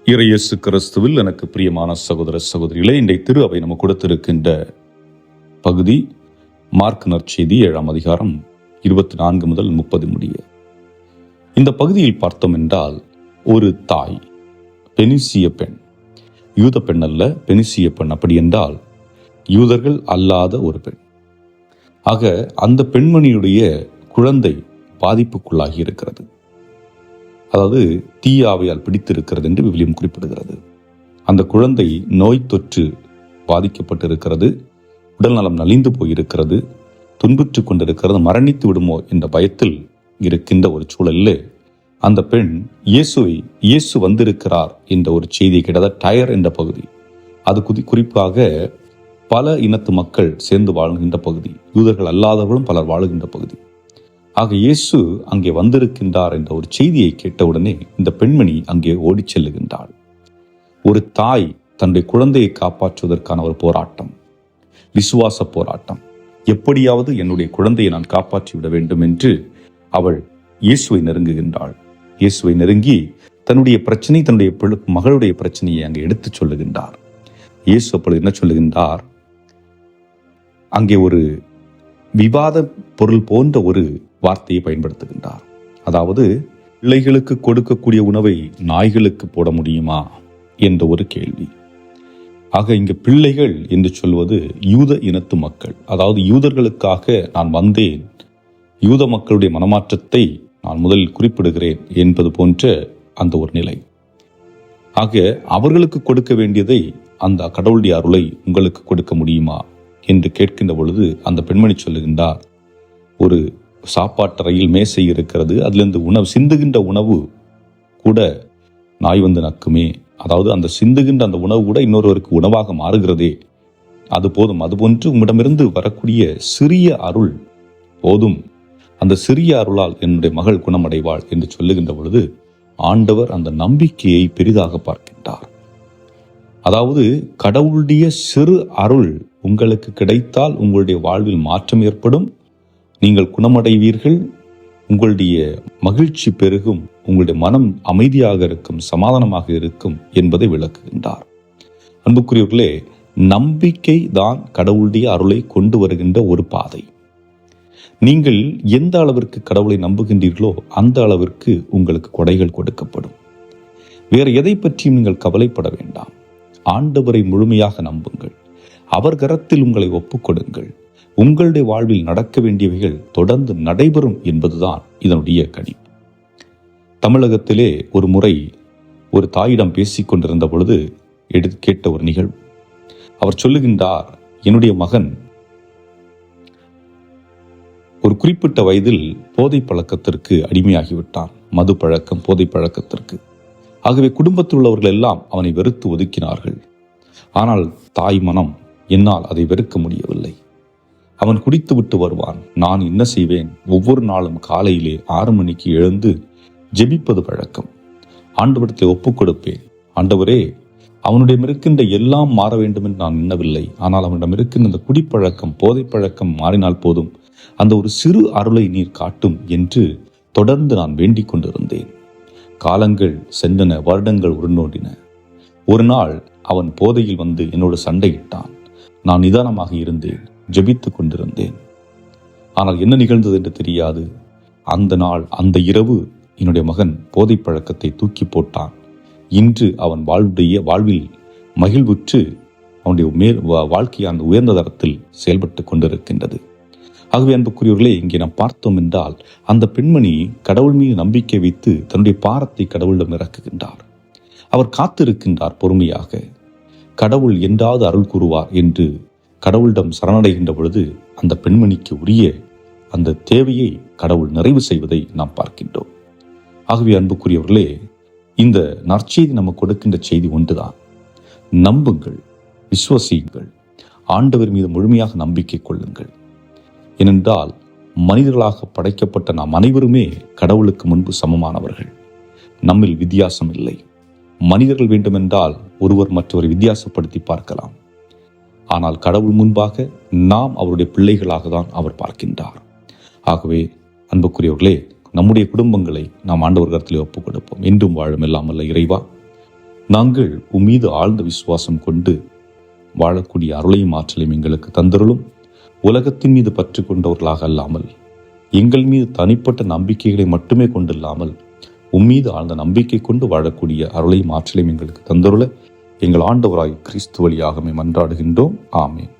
இயேசு கிறிஸ்துவில் எனக்கு பிரியமான சகோதர சகோதரிகளே, இன்றைய திரு அவை நம்ம கொடுத்திருக்கின்ற பகுதி மார்க் நற்செய்தி 7ஆம் அதிகாரம் 24 முதல் 30 முடிய. இந்த பகுதியில் பார்த்தோம் என்றால், ஒரு தாய், பெனிசிய பெண், யூத பெண் அல்ல, பெனிசிய பெண். அப்படி என்றால் யூதர்கள் அல்லாத ஒரு பெண். ஆக அந்த பெண்மணியுடைய குழந்தை பாதிப்புக்குள்ளாகி இருக்கிறது. அதாவது தீயாவையால் பிடித்திருக்கிறது என்று விவிலியம் குறிப்பிடுகிறது. அந்த குழந்தை நோய் தொற்று பாதிக்கப்பட்டிருக்கிறது, உடல் நலம் நலிந்து போயிருக்கிறது, துன்புற்று கொண்டிருக்கிறது, மரணித்து விடுமோ என்ற பயத்தில் இருக்கின்ற ஒரு சூழலில் அந்த பெண் இயேசு வந்திருக்கிறார் என்ற ஒரு செய்தி கிடையாது. டயர் என்ற பகுதி, அது குறிப்பாக பல இனத்து மக்கள் சேர்ந்து வாழ்கின்ற பகுதி, யூதர்கள் அல்லாதவர்களும் பலர் வாழுகின்ற பகுதி. ஆக இயேசு அங்கே வந்திருக்கின்றார் என்ற ஒரு செய்தியை கேட்டவுடனே இந்த பெண்மணி அங்கே ஓடிச் செல்லுகின்றாள். ஒரு தாய் தன்னுடைய குழந்தையை காப்பாற்றுவதற்கான ஒரு போராட்டம், விசுவாச போராட்டம். எப்படியாவது என்னுடைய குழந்தையை நான் காப்பாற்றி விட வேண்டும் என்று அவள் இயேசுவை நெருங்குகின்றாள். இயேசுவை நெருங்கி தன்னுடைய பிரச்சனை, தன்னுடைய மகளுடைய பிரச்சனையை அங்கே எடுத்துச் சொல்லுகின்றார். இயேசு அப்பொழுது என்ன சொல்லுகின்றார்? அங்கே ஒரு விவாத பொருள் போன்ற ஒரு வார்த்தையை பயன்படுத்துகின்றார். அதாவது, பிள்ளைகளுக்கு கொடுக்கக்கூடிய உணவை நாய்களுக்கு போட முடியுமா என்ற ஒரு கேள்வி. ஆக இங்கு பிள்ளைகள் என்று சொல்வது யூத இனத்து மக்கள். அதாவது யூதர்களுக்காக நான் வந்தேன், யூத மக்களுடைய மனமாற்றத்தை நான் முதலில் குறிப்பிடுகிறேன் என்பது போன்ற அந்த ஒரு நிலை. ஆக அவர்களுக்கு கொடுக்க வேண்டியதை, அந்த கடவுளுடைய அருளை உங்களுக்கு கொடுக்க முடியுமா என்று கேட்கின்ற பொழுது அந்த பெண்மணி சொல்லுகின்றார், ஒரு சாப்பாட்டறையில் மேசை இருக்கிறது, அதிலிருந்து சிந்துகின்ற உணவு கூட நாய் வந்து நக்குமே. அதாவது அந்த சிந்துகின்ற அந்த உணவு கூட இன்னொருவருக்கு உணவாக மாறுகிறதே, அது போதும். அதுபோன்று உம்மிடமிருந்து வரக்கூடிய சிறிய அருள் போதும், அந்த சிறிய அருளால் என்னுடைய மகள் குணமடைவாள் என்று சொல்லுகின்ற பொழுது ஆண்டவர் அந்த நம்பிக்கையை பெரிதாக பார்க்கின்றார். அதாவது கடவுளுடைய சிறு அருள் உங்களுக்கு கிடைத்தால் உங்களுடைய வாழ்வில் மாற்றம் ஏற்படும், நீங்கள் குணமடைவீர்கள், உங்களுடைய மகிழ்ச்சி பெருகும், உங்களுடைய மனம் அமைதியாக இருக்கும், சமாதானமாக இருக்கும் என்பதை விளக்குகின்றார். அன்புக்குரியவர்களே, நம்பிக்கை தான் கடவுளுடைய அருளை கொண்டு வருகின்ற ஒரு பாதை. நீங்கள் எந்த அளவிற்கு கடவுளை நம்புகின்றீர்களோ அந்த அளவிற்கு உங்களுக்கு கொடைகள் கொடுக்கப்படும். வேறு எதை பற்றியும் நீங்கள் கவலைப்பட வேண்டாம். ஆண்டவரை முழுமையாக நம்புங்கள், அவர் கரத்தில் உங்களை ஒப்புக்கொடுங்கள். உங்களுடைய வாழ்வில் நடக்க வேண்டியவைகள் தொடர்ந்து நடைபெறும் என்பதுதான் இதனுடைய கணிப்பு. தமிழகத்திலே ஒரு முறை ஒரு தாயிடம் பேசிக் கொண்டிருந்த பொழுது கேட்ட ஒரு நிகழ்வு. அவர் சொல்லுகின்றார், என்னுடைய மகன் ஒரு குறிப்பிட்ட வயதில் போதை பழக்கத்திற்கு அடிமையாகிவிட்டான், மது பழக்கம், போதை பழக்கத்திற்கு. ஆகவே குடும்பத்தில் உள்ளவர்கள் எல்லாம் அவனை வெறுத்து ஒதுக்கினார்கள். ஆனால் தாய் மனம், என்னால் அதை வெறுக்க முடியவில்லை. அவன் குடித்து விட்டு வருவான், நான் என்ன செய்வேன்? ஒவ்வொரு நாளும் காலையிலே 6 மணிக்கு எழுந்து ஜெபிப்பது பழக்கம். ஆண்டவரிடத்தில் ஒப்புக் கொடுப்பேன். ஆண்டவரே, அவனுடைய இருக்கின்ற எல்லாம் மாற வேண்டும் என்று நான் எண்ணவில்லை. ஆனால் அவனிடம் இருக்கின்ற அந்த குடிப்பழக்கம், போதை பழக்கம் மாறினால் போதும், அந்த ஒரு சிறு அருளை நீர் காட்டும் என்று தொடர்ந்து நான் வேண்டிக் கொண்டிருந்தேன். காலங்கள் சென்றன, வருடங்கள் உருண்டோடின. ஒரு நாள் அவன் போதையில் வந்து என்னோடு சண்டையிட்டான். நான் நிதானமாக இருந்தேன், ஜெபித்துக் கொண்டிருந்தேன். ஆனால் என்ன நிகழ்ந்தது என்று தெரியாது. அந்த நாள், அந்த இரவு என்னுடைய மகன் போதை பழக்கத்தை தூக்கி போட்டான். இன்று அவன் வாழ்வில் மகிழ்வுற்று அவனுடைய வாழ்க்கையான உயர்ந்த தரத்தில் செயல்பட்டு கொண்டிருக்கின்றது. ஆகவே அன்புக்குரியவர்களே, இங்கே நாம் பார்த்தோம் என்றால், அந்த பெண்மணி கடவுள் மீது நம்பிக்கை வைத்து தன்னுடைய பாரத்தை கடவுளிடம் இறக்குகின்றார். அவர் காத்திருக்கின்றார் பொறுமையாக. கடவுள் என்றாவது அருள் கூறுவார் என்று கடவுளிடம் சரணடைகின்ற பொழுது அந்த பெண்மணிக்கு உரிய அந்த தேவையை கடவுள் நிறைவு செய்வதை நாம் பார்க்கின்றோம். ஆகவே அன்புக்குரியவர்களே, இந்த நற்செய்தி நமக்கு கொடுக்கின்ற செய்தி ஒன்றுதான். நம்புங்கள், விசுவசியுங்கள், ஆண்டவர் மீது முழுமையாக நம்பிக்கை கொள்ளுங்கள். ஏனென்றால் மனிதர்களாக படைக்கப்பட்ட நாம் அனைவருமே கடவுளுக்கு முன்பு சமமானவர்கள். நம்மில் வித்தியாசம் இல்லை. மனிதர்கள் வேண்டுமென்றால் ஒருவர் மற்றவரை வித்தியாசப்படுத்தி பார்க்கலாம். ஆனால் கடவுள் முன்பாக நாம் அவருடைய பிள்ளைகளாக தான் அவர் பார்க்கின்றார். ஆகவே அன்புக்குரியவர்களே, நம்முடைய குடும்பங்களை நாம் ஆண்டவர் கரத்திலே ஒப்புக் கொடுப்போம். என்றும் வாழும் எல்லாம் வல்ல இறைவா, நாங்கள் உம்மீது ஆழ்ந்த விசுவாசம் கொண்டு வாழக்கூடிய அருளையும் ஆற்றலையும் எங்களுக்கு தந்தருளும். உலகத்தின் மீது பற்று கொண்டவர்களாக அல்லாமல், எங்கள் மீது தனிப்பட்ட நம்பிக்கைகளை மட்டுமே கொண்டில்லாமல் உம்மீது ஆழ்ந்த நம்பிக்கை கொண்டு வாழக்கூடிய அருளையும் ஆற்றலையும் எங்களுக்கு தந்தருள எங்கள் ஆண்டவராய் கிறிஸ்து வழியாகவே மன்றாடுகின்றோம். ஆமென்.